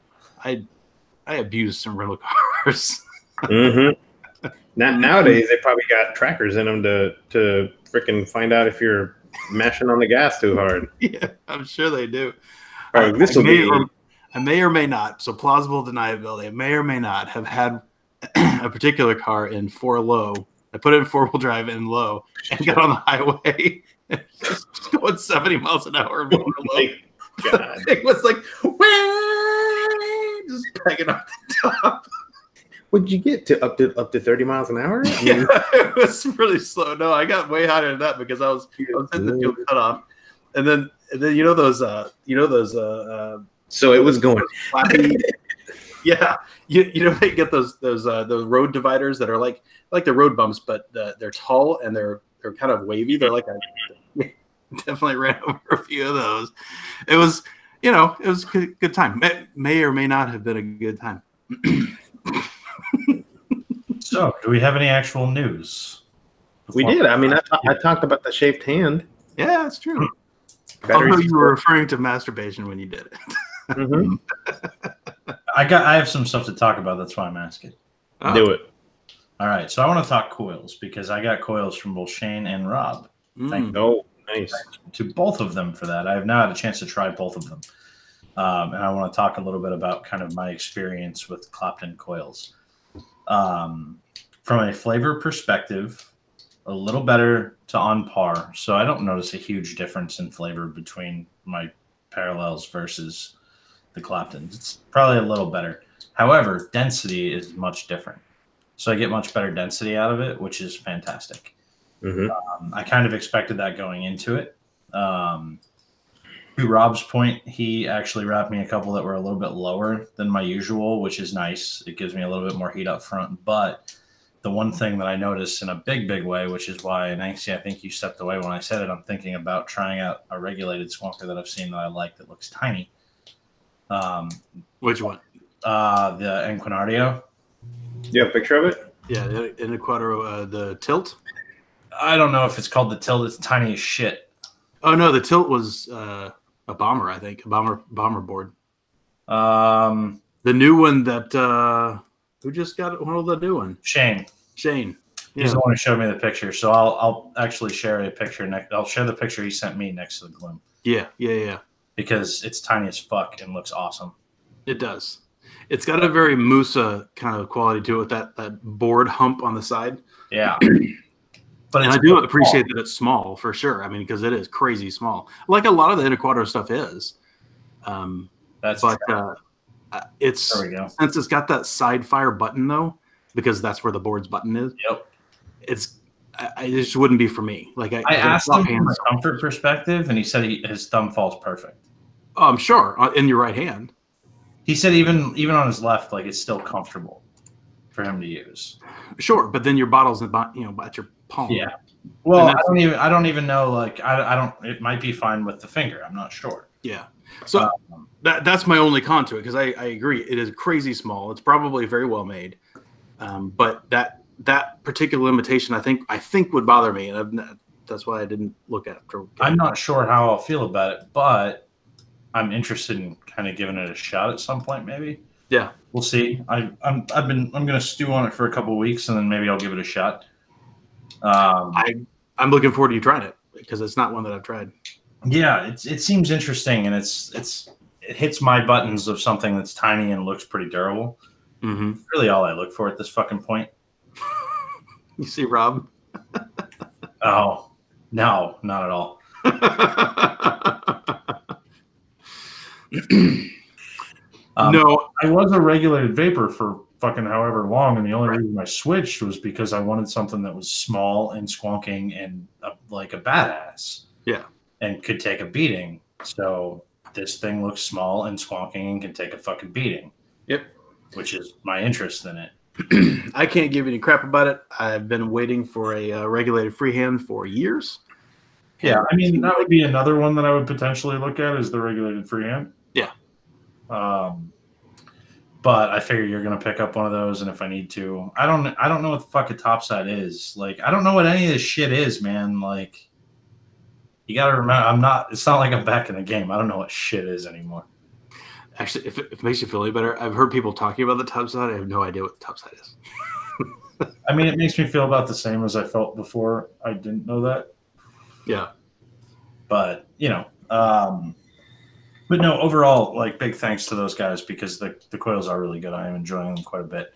abused some rental cars. Nowadays, they probably got trackers in them to freaking find out if you're mashing on the gas too hard. Yeah, I'm sure they do. I may or may not. So plausible deniability. I may or may not have had a particular car in 4 low. I put it in 4-wheel drive in low and got on the highway. Just going 70 miles an hour. God. It was like, just pegging off the top. Would you get to up to 30 miles an hour? I mean, yeah, it was really slow. No, I got way higher than that because I was in the fuel cutoff, and then those so it was going flappy. Yeah, they get those road dividers that are like the road bumps, but they're tall and they're kind of wavy. They're like definitely ran over a few of those. It was good time. May or may not have been a good time. So, do we have any actual news? We did. I mean, I talked about the shaved hand. Yeah, that's true. Although you were referring to masturbation when you did it. I have some stuff to talk about. That's why I'm asking. Oh. Do it. All right. So I want to talk coils because I got coils from both Shane and Rob. Thank you. Nice. To both of them for that. I have now had a chance to try both of them. And I want to talk a little bit about kind of my experience with Clapton coils. From a flavor perspective, a little better to on par. So I don't notice a huge difference in flavor between my parallels versus the Claptons. It's probably a little better. However, density is much different. So I get much better density out of it, which is fantastic. I kind of expected that going into it. To Rob's point, he actually wrapped me a couple that were a little bit lower than my usual, which is nice. It gives me a little bit more heat up front. But the one thing that I noticed in a big way, which is why, and actually I think you stepped away when I said it, I'm thinking about trying out a regulated squonker that I've seen that I like that looks tiny. Which one? The Enquinardio. Do you have a picture of it? Yeah, in the Quattro, the Tilt. I don't know if it's called the Tilt. It's tiny as shit. Oh no, the Tilt was a Bomber, I think, a bomber board. The new one that who just got hold of the new one? Shane. Yeah. He's the one who showed me the picture. So I'll actually share a picture next. I'll share the picture he sent me next to the Gloom. Yeah. Because it's tiny as fuck and looks awesome. It does. It's got a very Musa kind of quality to it, that board hump on the side. Yeah. But I do appreciate that it's small for sure. I mean, because it is crazy small, like a lot of the Interquadro stuff is. It's there we go. Since it's got that side fire button though, because that's where the board's button is. Yep. It just wouldn't be for me. Like I asked him from a comfort perspective, and he said his thumb falls perfect. Oh, I'm sure in your right hand. He said even on his left, like it's still comfortable for him to use. Sure, but then your bottle's at your palm. Yeah. Well, I don't even know. Like, I don't. It might be fine with the finger. I'm not sure. Yeah. So that's my only con to it, because I agree it is crazy small. It's probably very well made, but that particular limitation I think would bother me, and that's why I didn't look after. I'm not sure how I'll feel about it, but I'm interested in kind of giving it a shot at some point. Maybe. Yeah. We'll see. I'm gonna stew on it for a couple of weeks, and then maybe I'll give it a shot. I'm looking forward to you trying it, because it's not one that I've tried. Yeah, it seems interesting, and it hits my buttons of something that's tiny and looks pretty durable. Mm-hmm. That's really all I look for at this fucking point. You see, Rob? Oh, no, not at all. No, I was a regulated vapor for fucking however long, and the only reason I switched was because I wanted something that was small and squonking and like a badass. Yeah. And could take a beating. So this thing looks small and squonking and can take a fucking beating. Yep. Which is my interest in it. I can't give any crap about it. I've been waiting for a regulated freehand for years. Yeah, I mean, that would be another one that I would potentially look at, is the regulated freehand. Yeah. But I figure you're going to pick up one of those, and if I need to, I don't know what the fuck a topside is. Like, I don't know what any of this shit is, man. Like, you got to remember, it's not like I'm back in the game. I don't know what shit is anymore. Actually, if it makes you feel any better, I've heard people talking about the topside. I have no idea what the topside is. I mean, it makes me feel about the same as I felt before I didn't know that. Yeah. But, but no, overall, like, big thanks to those guys, because the coils are really good. I am enjoying them quite a bit.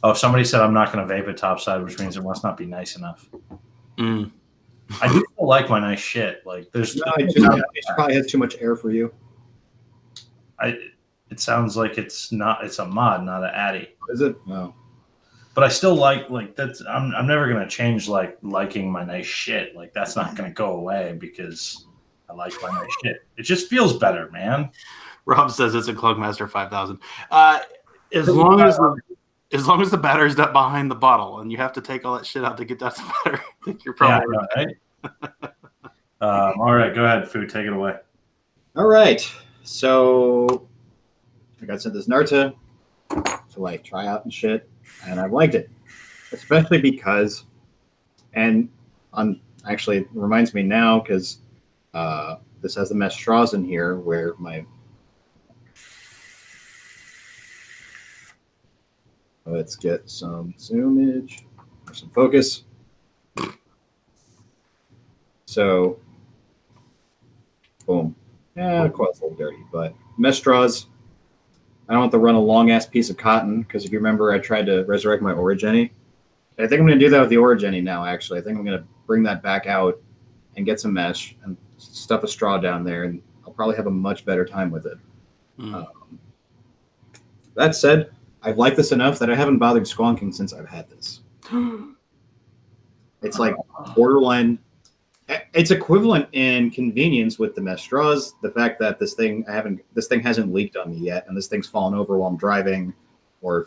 Oh, somebody said I'm not going to vape a topside, which means it must not be nice enough. Mm. I do still like my nice shit. Like, there's it probably has too much air for you. It sounds like it's a mod, not an addy. Is it? No. But I still like that's. I'm never gonna change liking my nice shit. Like, that's not gonna go away because I like my nice shit. It just feels better, man. Rob says it's a Clunkmaster 5000. As long as the battery's not behind the bottle, and you have to take all that shit out to get that battery, I think you're probably right. All right, go ahead, Fu. Take it away. All right. So I got sent this Narta to try out and shit, and I've liked it, especially because, and actually it reminds me now because this has the mesh straws in here where let's get some zoomage or some focus. So, boom. Yeah, the coil's a little dirty, but mesh straws. I don't have to run a long-ass piece of cotton, because if you remember, I tried to resurrect my Origeny. I think I'm going to do that with the Origeny now, actually. I think I'm going to bring that back out and get some mesh and stuff a straw down there, and I'll probably have a much better time with it. That said, I've liked this enough that I haven't bothered squonking since I've had this. It's like borderline. It's equivalent in convenience with the mesh straws. The fact that this thing hasn't leaked on me yet, and this thing's fallen over while I'm driving, or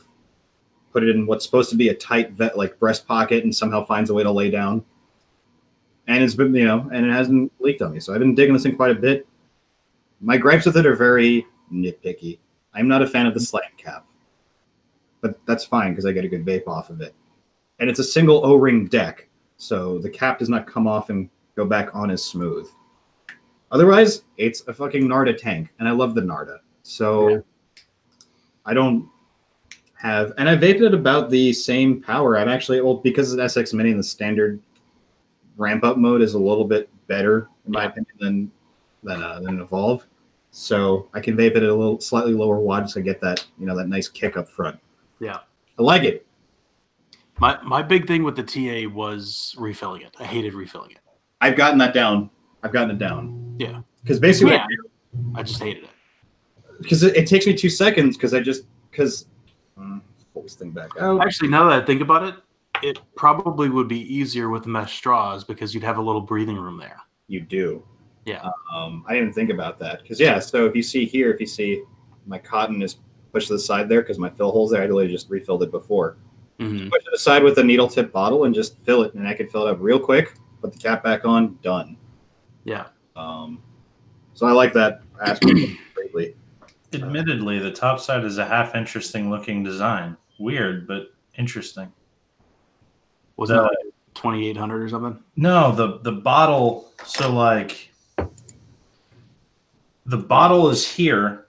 put it in what's supposed to be a tight breast pocket and somehow finds a way to lay down. And it's been, and it hasn't leaked on me. So I've been digging this thing quite a bit. My gripes with it are very nitpicky. I'm not a fan of the slam cap, but that's fine because I get a good vape off of it. And it's a single O-ring deck, so the cap does not come off and go back on as smooth. Otherwise, it's a fucking Narda tank, and I love the Narda. So I don't have, and I vaped at about the same power. I'm actually, because it's SX Mini, the standard ramp up mode is a little bit better in my opinion than Evolve. So I can vape it at a slightly lower wattage to get that, that nice kick up front. Yeah, I like it. My big thing with the TA was refilling it. I hated refilling it. I've gotten that down. Yeah. Because basically, I just hated it. Because it takes me 2 seconds. Pull this thing back out. Actually, now that I think about it, it probably would be easier with mesh straws because you'd have a little breathing room there. You do. Yeah. I didn't think about that. Because, so if you see my cotton is pushed to the side there because my fill hole's there. I literally just refilled it before. Mm-hmm. Push it aside with a needle tip bottle and just fill it. And I can fill it up real quick. put the cap back on, done. Yeah. So I like that aspect greatly. Admittedly, the top side is a half interesting looking design. Weird, but interesting. Wasn't it like 2,800 or something? No, the bottle. So like, the bottle is here,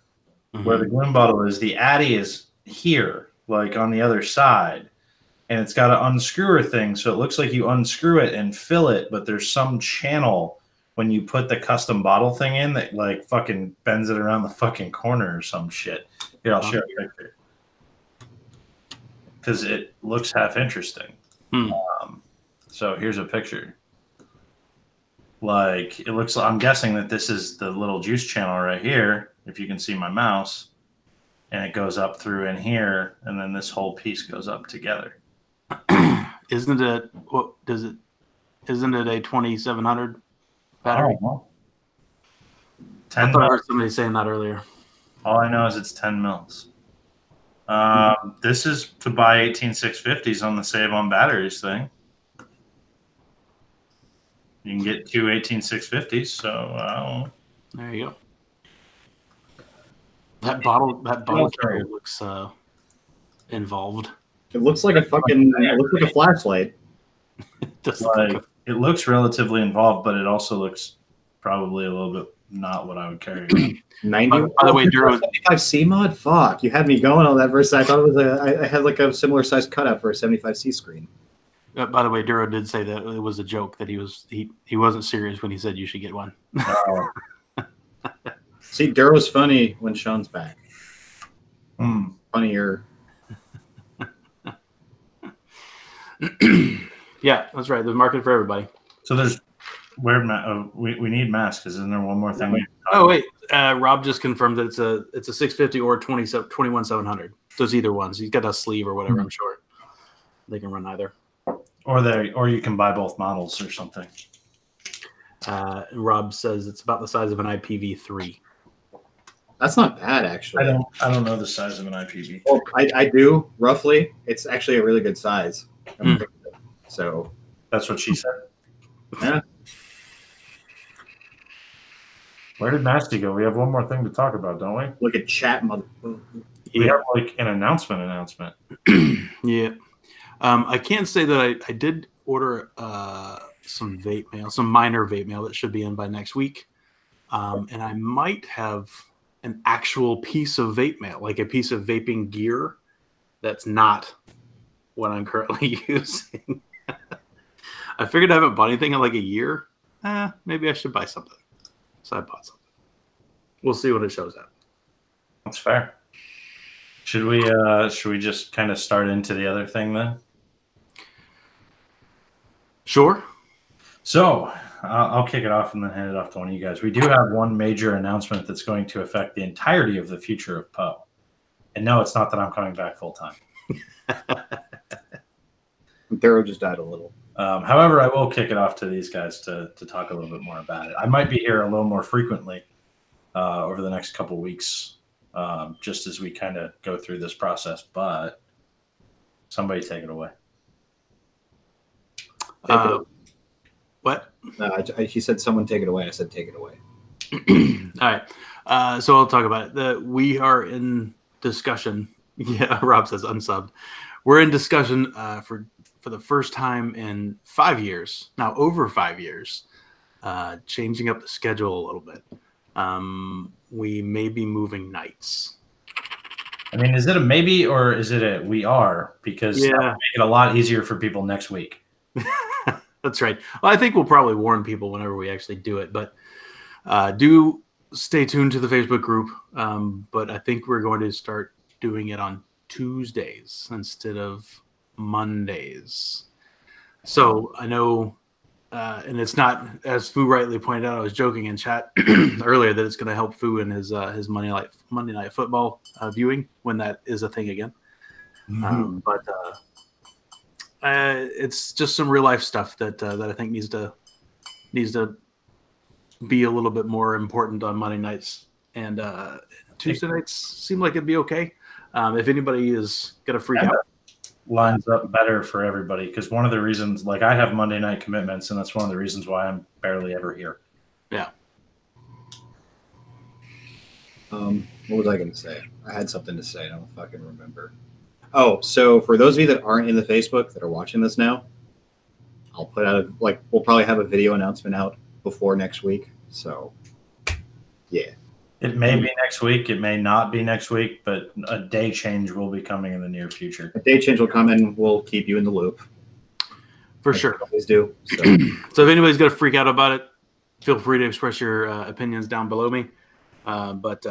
where the gloom bottle is. The Addy is here, like on the other side, and it's got an unscrewer thing. So it looks like you unscrew it and fill it, but there's some channel when you put the custom bottle thing in that like fucking bends it around the fucking corner or some shit. Here, I'll share a picture because it looks half interesting. So here's a picture. Like it looks. I'm guessing that this is the little juice channel right here. If you can see my mouse, and it goes up through in here, and then this whole piece goes up together. Isn't it? What does it? Isn't it a 2,700 battery? Oh, I thought I heard somebody saying that earlier. All I know is it's 10 mils. This is to buy 18650s on the Save on Batteries thing. You can get two 18650s. So there you go. That bottle carrier looks involved. It looks like a fucking. It looks like a flashlight. It looks relatively involved, but it also looks probably a little bit not what I would carry. 90. By the way, Duro, 75C mod. Fuck, you had me going on that for a second. I thought it was I had like a similar size cutout for a 75C screen. by the way, Duro did say that it was a joke, that he wasn't serious when he said you should get one. See, Duro's funny when Sean's back. Funnier. Yeah, that's right. There's a market for everybody. So there's we need masks. Isn't there one more thing? Wait, Rob just confirmed that it's a 650 or 21700. So it's either one. So he's got a sleeve or whatever. I'm sure they can run either. Or you can buy both models or something. Rob says it's about the size of an IPv3. That's not bad, actually. I don't know the size of an IPv3. Well, I do roughly. It's actually a really good size. So that's what she said. Yeah. Where did Nasty go? We have one more thing to talk about, don't we? Look at chat, mother. We have like an announcement. Yeah. I can't say that I did order some vape mail, some minor vape mail that should be in by next week. And I might have an actual piece of vape mail, like a piece of vaping gear that's not what I'm currently using. I figured I haven't bought anything in like a year. Maybe I should buy something. So I bought something. We'll see when it shows up. That's fair. Should we just kind of start into the other thing then? Sure. So I'll kick it off and then hand it off to one of you guys. We do have one major announcement that's going to affect the entirety of the future of Poe. And no, it's not that I'm coming back full time. Duro just died a little. However, I will kick it off to these guys to talk a little bit more about it. I might be here a little more frequently over the next couple of weeks, just as we kind of go through this process. But somebody take it away. What? He said someone take it away. I said take it away. All right. So I'll talk about it. We are in discussion. Yeah, Rob says unsubbed. We're in discussion for the first time in 5 years, now over 5 years, changing up the schedule a little bit. We may be moving nights. I mean, is it a maybe or is it a we are? Because that would make it a lot easier for people next week. That's right. Well, I think we'll probably warn people whenever we actually do it, but do stay tuned to the Facebook group. But I think we're going to start doing it on Tuesdays instead of Mondays. So I know, and it's not, as Fu rightly pointed out, I was joking in chat earlier that it's going to help Fu in his Monday Night Football viewing when that is a thing again. But it's just some real life stuff that I think needs to be a little bit more important on Monday nights, and Tuesday nights seem like it'd be okay. If anybody is gonna freak out, lines up better for everybody, because one of the reasons, like, I have Monday night commitments, and that's one of the reasons why I'm barely ever here. Yeah. What was I going to say? I had something to say. I don't fucking remember. Oh, so for those of you that aren't in the Facebook that are watching this now, I'll put out we'll probably have a video announcement out before next week. So, yeah. It may be next week. It may not be next week, but a day change will be coming in the near future. A day change will come and we'll keep you in the loop. For sure. We always do. So. So if anybody's going to freak out about it, feel free to express your opinions down below me. But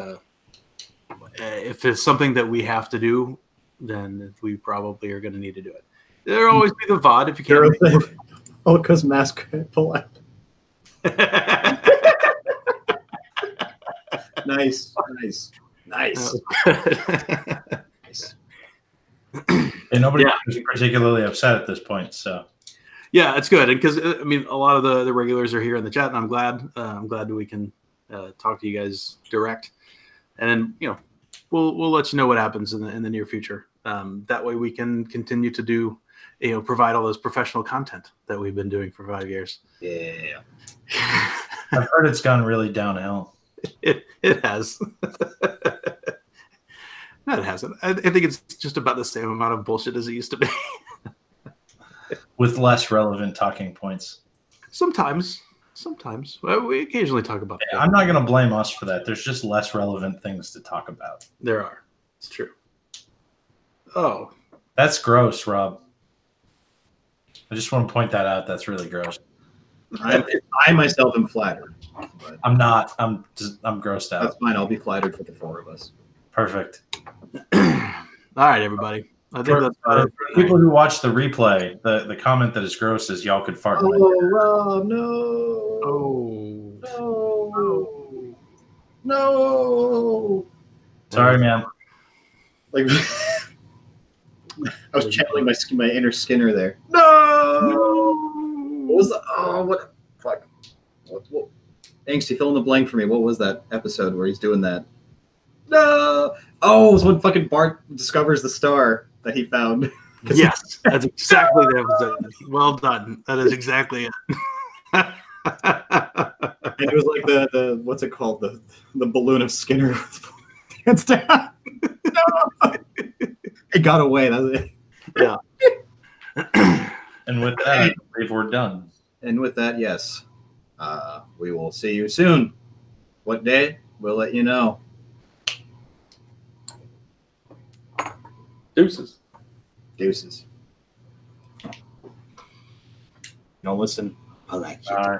if it's something that we have to do, then we probably are going to need to do it. There'll always be the VOD if you can't. Oh, because mask pull out. Nice. And nobody is particularly upset at this point, so. Yeah, it's good because I mean a lot of the regulars are here in the chat, and I'm glad that we can talk to you guys direct, and then we'll let you know what happens in the near future. That way we can continue to do provide all this professional content that we've been doing for 5 years. Yeah, I've heard it's gone really downhill. It has. No, it hasn't. I think it's just about the same amount of bullshit as it used to be. With less relevant talking points. Sometimes. Well, we occasionally talk about that. I'm not going to blame us for that. There's just less relevant things to talk about. There are. It's true. Oh. That's gross, Rob. I just want to point that out. That's really gross. I myself am flattered. But I'm not. I'm grossed out. that's fine. I'll be flattered for the four of us. Perfect. All right, everybody. I think that's about it. People who watch the replay, the comment that is gross is y'all could fart. Oh, Rob, no. Oh. No. Sorry, man. Like I was channeling my inner Skinner there. No. What was the? Oh, what? Fuck. What? Angsty, fill in the blank for me. What was that episode where he's doing that? No. Oh, it was when fucking Bart discovers the star that he found. Yes, that's exactly the episode. Well done. That is exactly it. And it was like the what's it called? The balloon of Skinner. Hands down. No. It got away. That's it. Yeah. And with that, I believe we're done. And with that, yes. We will see you soon. What day? We'll let you know. Deuces. Deuces. Don't listen. I like you. All right.